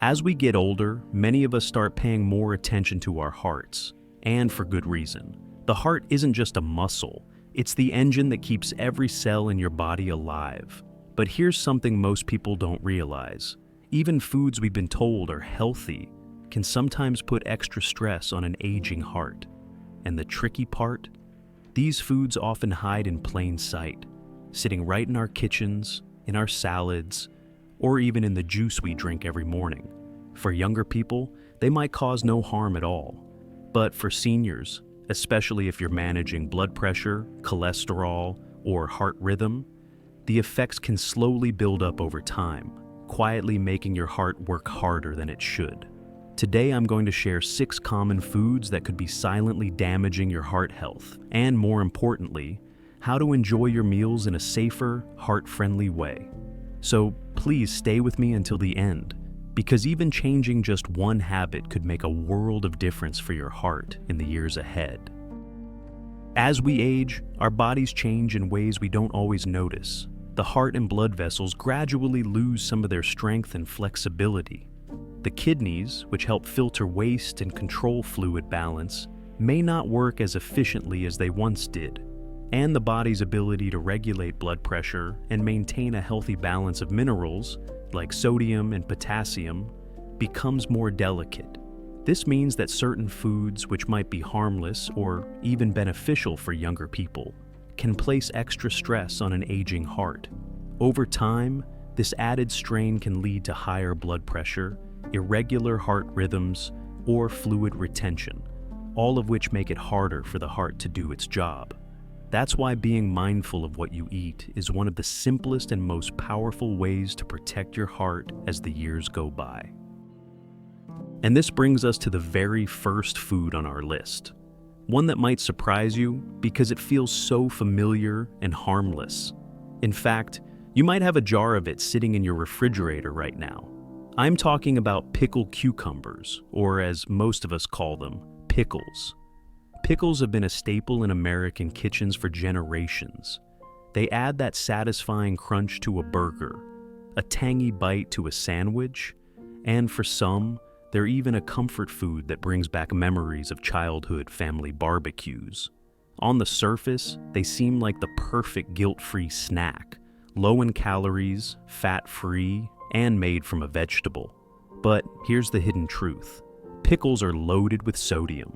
As we get older, many of us start paying more attention to our hearts, and for good reason. The heart isn't just a muscle, it's the engine that keeps every cell in your body alive. But here's something most people don't realize. Even foods we've been told are healthy can sometimes put extra stress on an aging heart. And the tricky part? These foods often hide in plain sight, sitting right in our kitchens, in our salads, or even in the juice we drink every morning. For younger people, they might cause no harm at all. But for seniors, especially if you're managing blood pressure, cholesterol, or heart rhythm, the effects can slowly build up over time, quietly making your heart work harder than it should. Today I'm going to share 6 common foods that could be silently damaging your heart health, and more importantly, how to enjoy your meals in a safer, heart-friendly way. So please stay with me until the end, because even changing just one habit could make a world of difference for your heart in the years ahead. As we age, our bodies change in ways we don't always notice. The heart and blood vessels gradually lose some of their strength and flexibility. The kidneys, which help filter waste and control fluid balance, may not work as efficiently as they once did. And the body's ability to regulate blood pressure and maintain a healthy balance of minerals, like sodium and potassium, becomes more delicate. This means that certain foods, which might be harmless or even beneficial for younger people, can place extra stress on an aging heart. Over time, this added strain can lead to higher blood pressure, irregular heart rhythms, or fluid retention, all of which make it harder for the heart to do its job. That's why being mindful of what you eat is one of the simplest and most powerful ways to protect your heart as the years go by. And this brings us to the very first food on our list. One that might surprise you because it feels so familiar and harmless. In fact, you might have a jar of it sitting in your refrigerator right now. I'm talking about pickled cucumbers, or as most of us call them, pickles. Pickles have been a staple in American kitchens for generations. They add that satisfying crunch to a burger, a tangy bite to a sandwich, and for some, they're even a comfort food that brings back memories of childhood family barbecues. On the surface, they seem like the perfect guilt-free snack, low in calories, fat-free, and made from a vegetable. But here's the hidden truth. Pickles are loaded with sodium.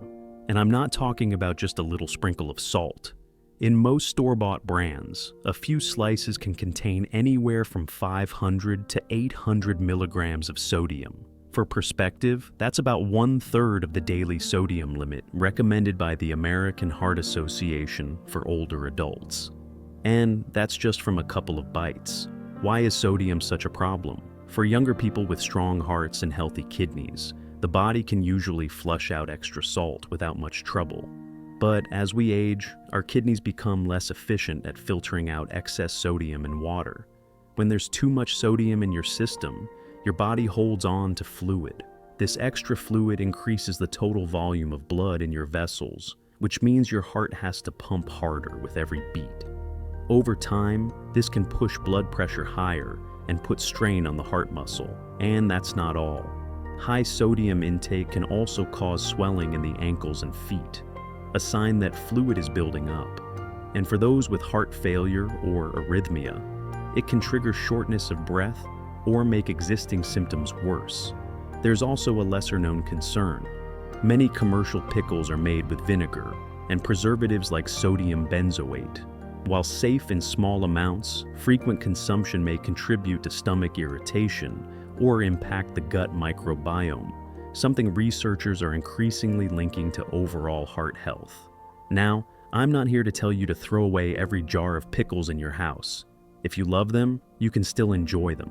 And I'm not talking about just a little sprinkle of salt. In most store-bought brands, a few slices can contain anywhere from 500 to 800 milligrams of sodium. For perspective, that's about 1/3 of the daily sodium limit recommended by the American Heart Association for older adults. And that's just from a couple of bites. Why is sodium such a problem? For younger people with strong hearts and healthy kidneys, the body can usually flush out extra salt without much trouble. But as we age, our kidneys become less efficient at filtering out excess sodium in water. When there's too much sodium in your system, your body holds on to fluid. This extra fluid increases the total volume of blood in your vessels, which means your heart has to pump harder with every beat. Over time, this can push blood pressure higher and put strain on the heart muscle. And that's not all. High sodium intake can also cause swelling in the ankles and feet, a sign that fluid is building up. And for those with heart failure or arrhythmia, it can trigger shortness of breath or make existing symptoms worse. There's also a lesser-known concern. Many commercial pickles are made with vinegar and preservatives like sodium benzoate. While safe in small amounts, frequent consumption may contribute to stomach irritation or impact the gut microbiome, something researchers are increasingly linking to overall heart health. Now, I'm not here to tell you to throw away every jar of pickles in your house. If you love them, you can still enjoy them.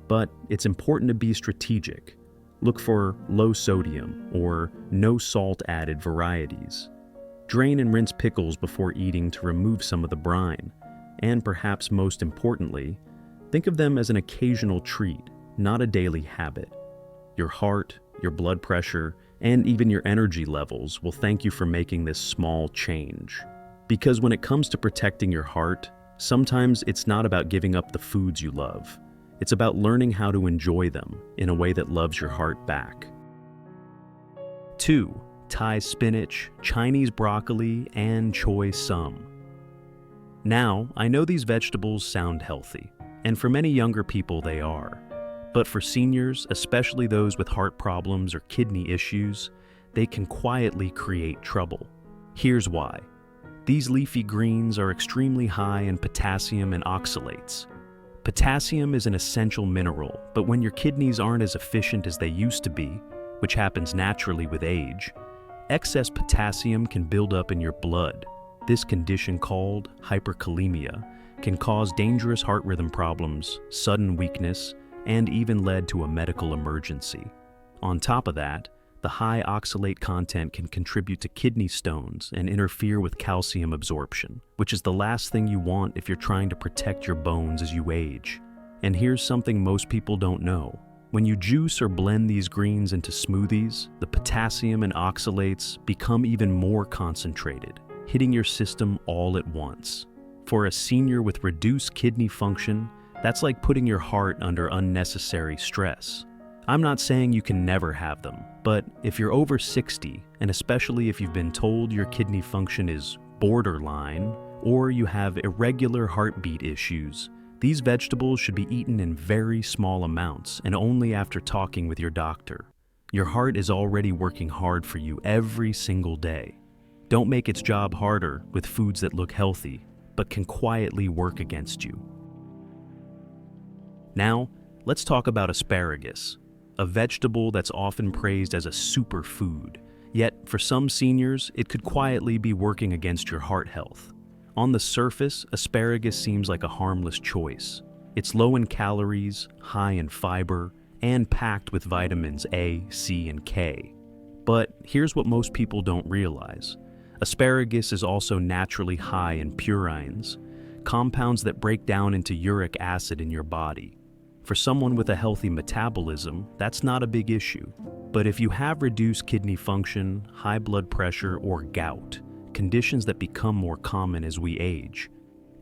But it's important to be strategic. Look for low sodium or no salt added varieties. Drain and rinse pickles before eating to remove some of the brine. And perhaps most importantly, think of them as an occasional treat, not a daily habit. Your heart, your blood pressure, and even your energy levels will thank you for making this small change. Because when it comes to protecting your heart, sometimes it's not about giving up the foods you love. It's about learning how to enjoy them in a way that loves your heart back. 2. Thai spinach, Chinese broccoli, and choy sum. Now, I know these vegetables sound healthy, and for many younger people they are. But for seniors, especially those with heart problems or kidney issues, they can quietly create trouble. Here's why. These leafy greens are extremely high in potassium and oxalates. Potassium is an essential mineral, but when your kidneys aren't as efficient as they used to be, which happens naturally with age, excess potassium can build up in your blood. This condition, called hyperkalemia, can cause dangerous heart rhythm problems, sudden weakness, and even lead to a medical emergency. On top of that, the high oxalate content can contribute to kidney stones and interfere with calcium absorption, which is the last thing you want if you're trying to protect your bones as you age. And here's something most people don't know. When you juice or blend these greens into smoothies, the potassium and oxalates become even more concentrated, hitting your system all at once. For a senior with reduced kidney function, that's like putting your heart under unnecessary stress. I'm not saying you can never have them, but if you're over 60, and especially if you've been told your kidney function is borderline, or you have irregular heartbeat issues, these vegetables should be eaten in very small amounts and only after talking with your doctor. Your heart is already working hard for you every single day. Don't make its job harder with foods that look healthy, but can quietly work against you. Now, let's talk about asparagus, a vegetable that's often praised as a superfood. Yet, for some seniors, it could quietly be working against your heart health. On the surface, asparagus seems like a harmless choice. It's low in calories, high in fiber, and packed with vitamins A, C, and K. But here's what most people don't realize. Asparagus is also naturally high in purines, compounds that break down into uric acid in your body. For someone with a healthy metabolism, that's not a big issue. But if you have reduced kidney function, high blood pressure, or gout, conditions that become more common as we age,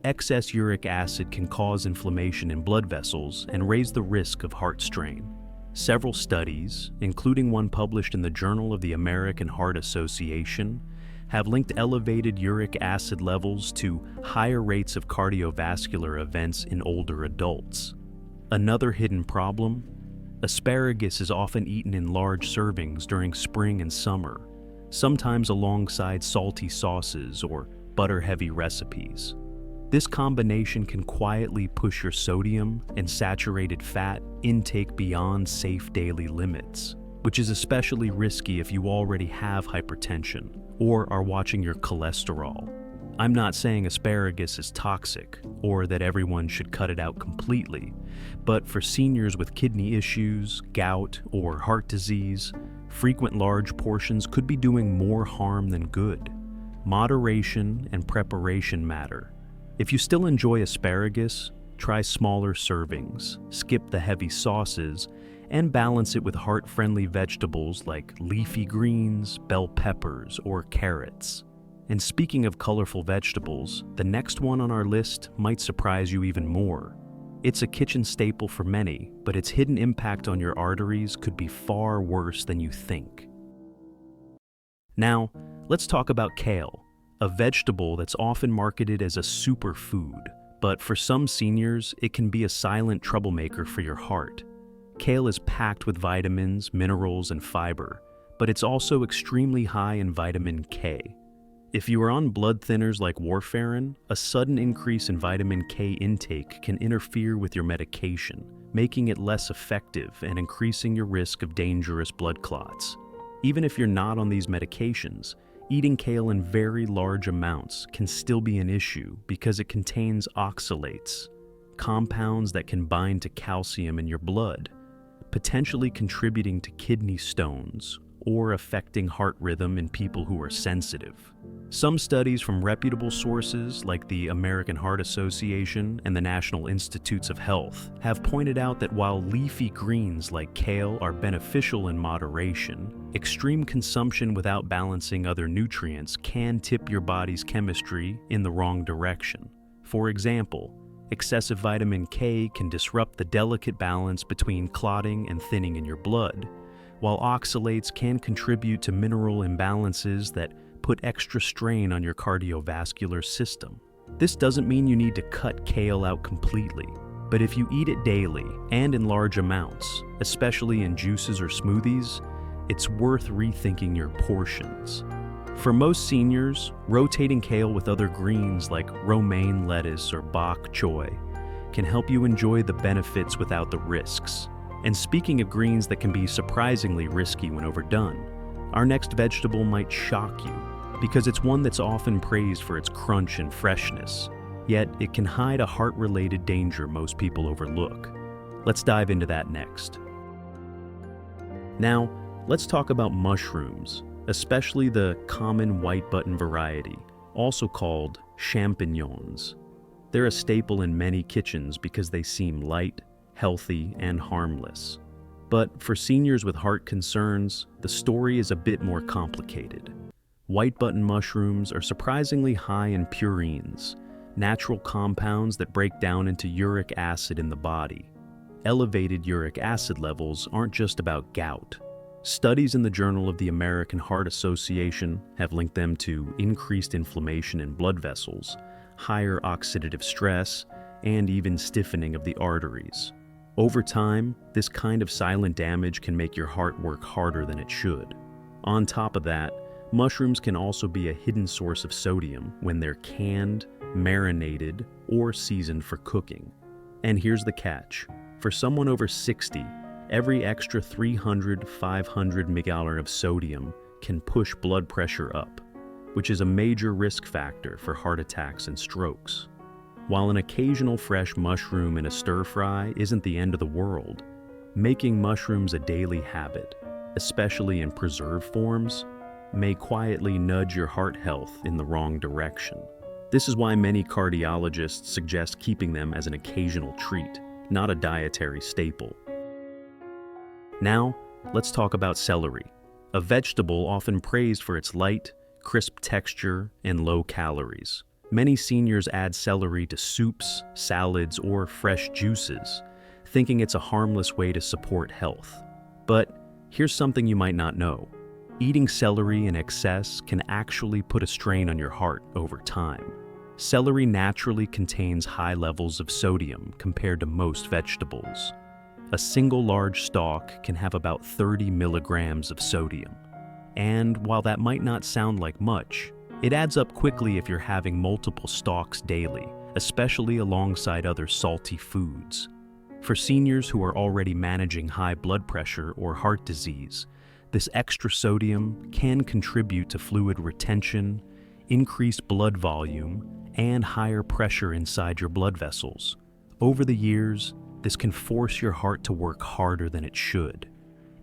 excess uric acid can cause inflammation in blood vessels and raise the risk of heart strain. Several studies, including one published in the Journal of the American Heart Association, have linked elevated uric acid levels to higher rates of cardiovascular events in older adults. Another hidden problem: asparagus is often eaten in large servings during spring and summer, sometimes alongside salty sauces or butter-heavy recipes. This combination can quietly push your sodium and saturated fat intake beyond safe daily limits, which is especially risky if you already have hypertension or are watching your cholesterol. I'm not saying asparagus is toxic or that everyone should cut it out completely, but for seniors with kidney issues, gout, or heart disease, frequent large portions could be doing more harm than good. Moderation and preparation matter. If you still enjoy asparagus, try smaller servings, skip the heavy sauces, and balance it with heart-friendly vegetables like leafy greens, bell peppers, or carrots. And speaking of colorful vegetables, the next one on our list might surprise you even more. It's a kitchen staple for many, but its hidden impact on your arteries could be far worse than you think. Now, let's talk about kale, a vegetable that's often marketed as a superfood, but for some seniors, it can be a silent troublemaker for your heart. Kale is packed with vitamins, minerals, and fiber, but it's also extremely high in vitamin K. If you are on blood thinners like warfarin, a sudden increase in vitamin K intake can interfere with your medication, making it less effective and increasing your risk of dangerous blood clots. Even if you're not on these medications, eating kale in very large amounts can still be an issue because it contains oxalates, compounds that can bind to calcium in your blood, potentially contributing to kidney stones or affecting heart rhythm in people who are sensitive. Some studies from reputable sources like the American Heart Association and the National Institutes of Health have pointed out that while leafy greens like kale are beneficial in moderation, extreme consumption without balancing other nutrients can tip your body's chemistry in the wrong direction. For example, Excessive vitamin K can disrupt the delicate balance between clotting and thinning in your blood, while oxalates can contribute to mineral imbalances that put extra strain on your cardiovascular system. This doesn't mean you need to cut kale out completely, but if you eat it daily and in large amounts, especially in juices or smoothies, it's worth rethinking your portions. For most seniors, rotating kale with other greens like romaine lettuce or bok choy can help you enjoy the benefits without the risks. And speaking of greens that can be surprisingly risky when overdone, our next vegetable might shock you because it's one that's often praised for its crunch and freshness, yet it can hide a heart-related danger most people overlook. Let's dive into that next. Now, let's talk about mushrooms, especially the common white button variety, also called champignons. They're a staple in many kitchens because they seem light, healthy, and harmless. But for seniors with heart concerns, the story is a bit more complicated. White button mushrooms are surprisingly high in purines, natural compounds that break down into uric acid in the body. Elevated uric acid levels aren't just about gout. Studies in the Journal of the American Heart Association have linked them to increased inflammation in blood vessels, higher oxidative stress, and even stiffening of the arteries. Over time, this kind of silent damage can make your heart work harder than it should. On top of that, mushrooms can also be a hidden source of sodium when they're canned, marinated, or seasoned for cooking. And here's the catch. For someone over 60, every extra 300-500 mg of sodium can push blood pressure up, which is a major risk factor for heart attacks and strokes. While an occasional fresh mushroom in a stir-fry isn't the end of the world, making mushrooms a daily habit, especially in preserved forms, may quietly nudge your heart health in the wrong direction. This is why many cardiologists suggest keeping them as an occasional treat, not a dietary staple. Now, let's talk about celery, a vegetable often praised for its light, crisp texture and low calories. Many seniors add celery to soups, salads, or fresh juices, thinking it's a harmless way to support health. But here's something you might not know. Eating celery in excess can actually put a strain on your heart over time. Celery naturally contains high levels of sodium compared to most vegetables. A single large stalk can have about 30 milligrams of sodium. And while that might not sound like much, it adds up quickly if you're having multiple stalks daily, especially alongside other salty foods. For seniors who are already managing high blood pressure or heart disease, this extra sodium can contribute to fluid retention, increased blood volume, and higher pressure inside your blood vessels. Over the years, this can force your heart to work harder than it should.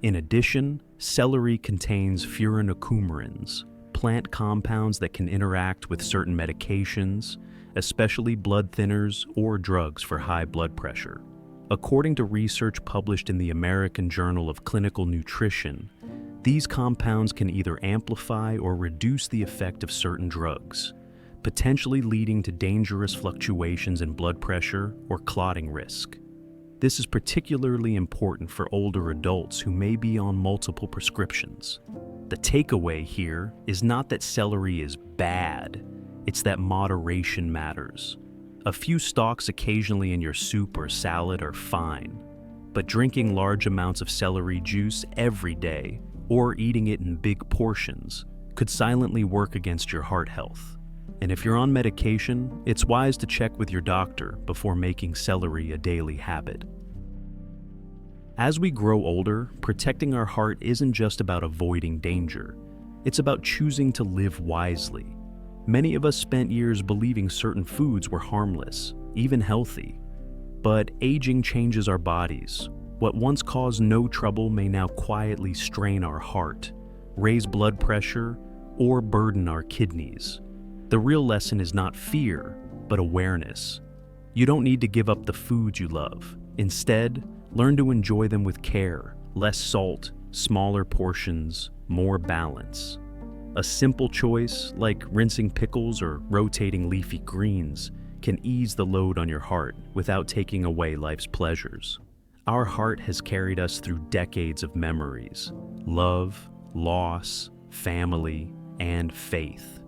In addition, celery contains furanocoumarins, plant compounds that can interact with certain medications, especially blood thinners or drugs for high blood pressure. According to research published in the American Journal of Clinical Nutrition, these compounds can either amplify or reduce the effect of certain drugs, potentially leading to dangerous fluctuations in blood pressure or clotting risk. This is particularly important for older adults who may be on multiple prescriptions. The takeaway here is not that celery is bad, it's that moderation matters. A few stalks occasionally in your soup or salad are fine, but drinking large amounts of celery juice every day or eating it in big portions could silently work against your heart health. And if you're on medication, it's wise to check with your doctor before making celery a daily habit. As we grow older, protecting our heart isn't just about avoiding danger. It's about choosing to live wisely. Many of us spent years believing certain foods were harmless, even healthy. But aging changes our bodies. What once caused no trouble may now quietly strain our heart, raise blood pressure, or burden our kidneys. The real lesson is not fear, but awareness. You don't need to give up the foods you love. Instead, learn to enjoy them with care, less salt, smaller portions, more balance. A simple choice, like rinsing pickles or rotating leafy greens, can ease the load on your heart without taking away life's pleasures. Our heart has carried us through decades of memories, love, loss, family, and faith.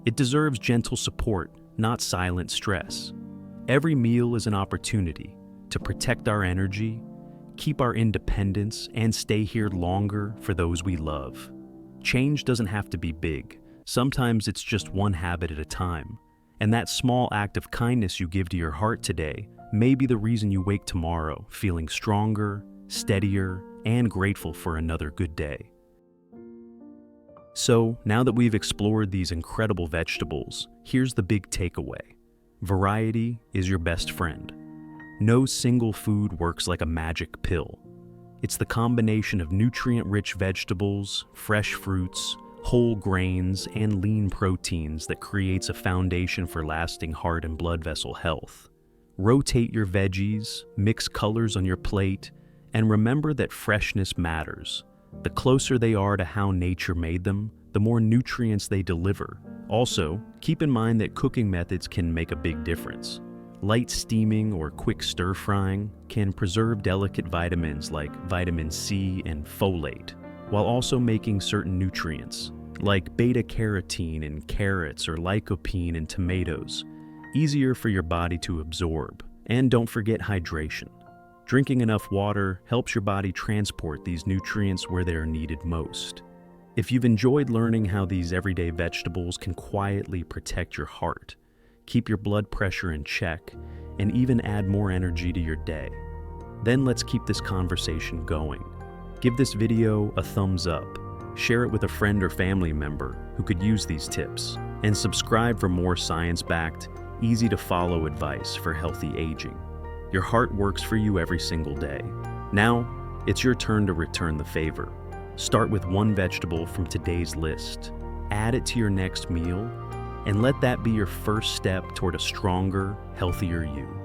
It deserves gentle support, not silent stress. Every meal is an opportunity to protect our energy, keep our independence, and stay here longer for those we love. Change doesn't have to be big. Sometimes it's just one habit at a time. And that small act of kindness you give to your heart today may be the reason you wake tomorrow feeling stronger, steadier, and grateful for another good day. So, now that we've explored these incredible vegetables, here's the big takeaway. Variety is your best friend. No single food works like a magic pill. It's the combination of nutrient-rich vegetables, fresh fruits, whole grains, and lean proteins that creates a foundation for lasting heart and blood vessel health. Rotate your veggies, mix colors on your plate, and remember that freshness matters. The closer they are to how nature made them, the more nutrients they deliver. Also, keep in mind that cooking methods can make a big difference. Light steaming or quick stir-frying can preserve delicate vitamins like vitamin C and folate, while also making certain nutrients, like beta-carotene in carrots or lycopene in tomatoes, easier for your body to absorb. And don't forget hydration. Drinking enough water helps your body transport these nutrients where they are needed most. If you've enjoyed learning how these everyday vegetables can quietly protect your heart, keep your blood pressure in check, and even add more energy to your day, then let's keep this conversation going. Give this video a thumbs up, share it with a friend or family member who could use these tips, and subscribe for more science-backed, easy-to-follow advice for healthy aging. Your heart works for you every single day. Now, it's your turn to return the favor. Start with one vegetable from today's list, add it to your next meal, and let that be your first step toward a stronger, healthier you.